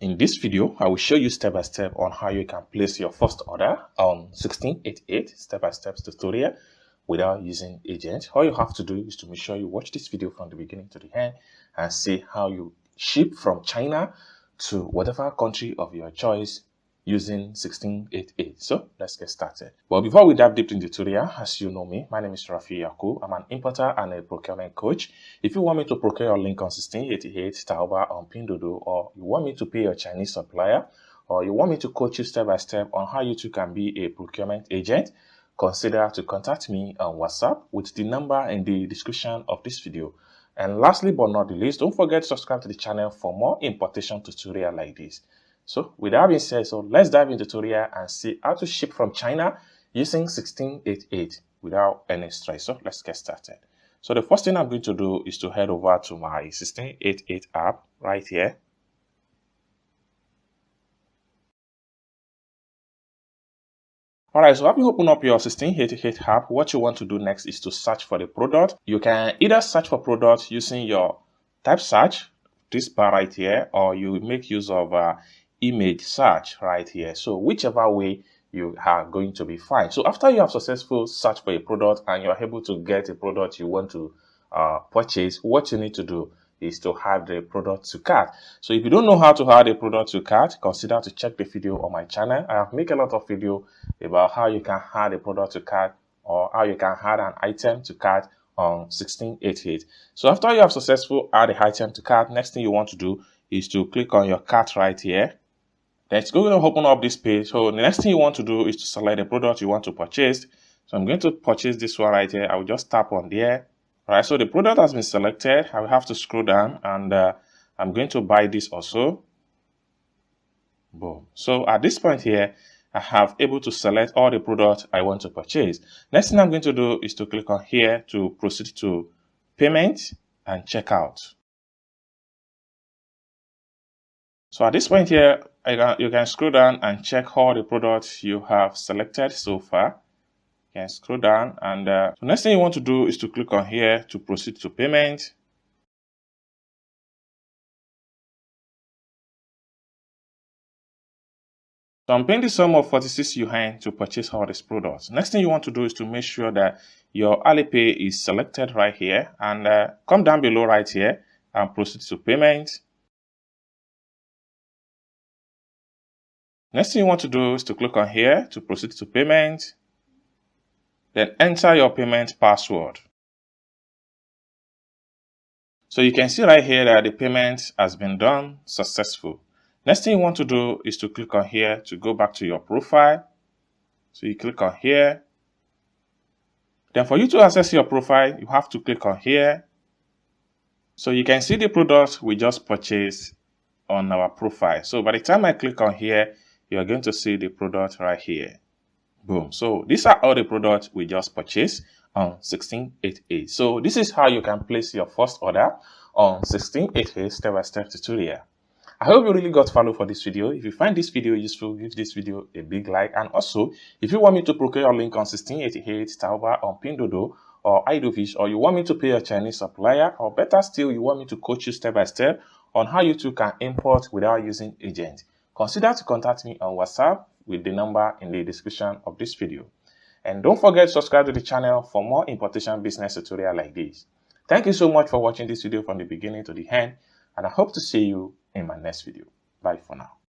In this video, I will show you step by step on how you can place your first order on 1688 step-by-step tutorial without using agent. All you have to do is to make sure you watch this video from the beginning to the end and see how you ship from China to whatever country of your choice using 1688. So let's get started. But before we dive deep in the tutorial, as you know me, my name is Rafi Yaku. I'm an importer and a procurement coach. If you want me to procure your link on 1688, Taoba, on Pinduoduo, or you want me to pay your Chinese supplier, or you want me to coach you step by step on how you too can be a procurement agent, consider to contact me on WhatsApp with the number in the description of this video. And lastly but not the least, don't forget to subscribe to the channel for more importation tutorial like this. So with that being said, so let's dive into the tutorial and see how to ship from China using 1688 without any stress. So let's get started. So the first thing I'm going to do is to head over to my 1688 app right here. Alright, so after you open up your 1688 app, what you want to do next is to search for the product. You can either search for product using your type search, this bar right here, or you make use of image search right here. So whichever way you are going to be fine. So after you have successful search for a product and you are able to get a product you want to purchase, what you need to do is to add the product to cart. So if you don't know how to add a product to cart, consider to check the video on my channel. I have made a lot of video about how you can add a product to cart or how you can add an item to cart on 1688. So after you have successfully add the item to cart, next thing you want to do is to click on your cart right here. Then it's going to open up this page. So the next thing you want to do is to select the product you want to purchase. So I'm going to purchase this one right here. I will just tap on there. All right, so the product has been selected. I will have to scroll down and I'm going to buy this also. Boom. So at this point here, I have able to select all the products I want to purchase. Next thing I'm going to do is to click on here to proceed to payment and checkout. So at this point here, you can scroll down and check all the products you have selected so far. You can scroll down and the next thing you want to do is to click on here to proceed to payment. So I'm paying the sum of 46 yuan to purchase all these products. Next thing you want to do is to make sure that your Alipay is selected right here and come down below right here and proceed to payment. Next thing you want to do is to click on here to proceed to payment. Then enter your payment password. So you can see right here that the payment has been done successful. Next thing you want to do is to click on here to go back to your profile. So you click on here. Then for you to access your profile, you have to click on here. So you can see the product we just purchased on our profile. So by the time I click on here, you are going to see the product right here. Boom. So these are all the products we just purchased on 1688. So this is how you can place your first order on 1688 step-by-step tutorial. I hope you really got value for this video. If you find this video useful, give this video a big like. And also, if you want me to procure your link on 1688, Taoba, on Pinduoduo, or iDoFish, or you want me to pay a Chinese supplier, or better still, you want me to coach you step by step on how you too can import without using agent, consider to contact me on WhatsApp with the number in the description of this video. And don't forget to subscribe to the channel for more importation business tutorial like this. Thank you so much for watching this video from the beginning to the end, and I hope to see you in my next video. Bye for now.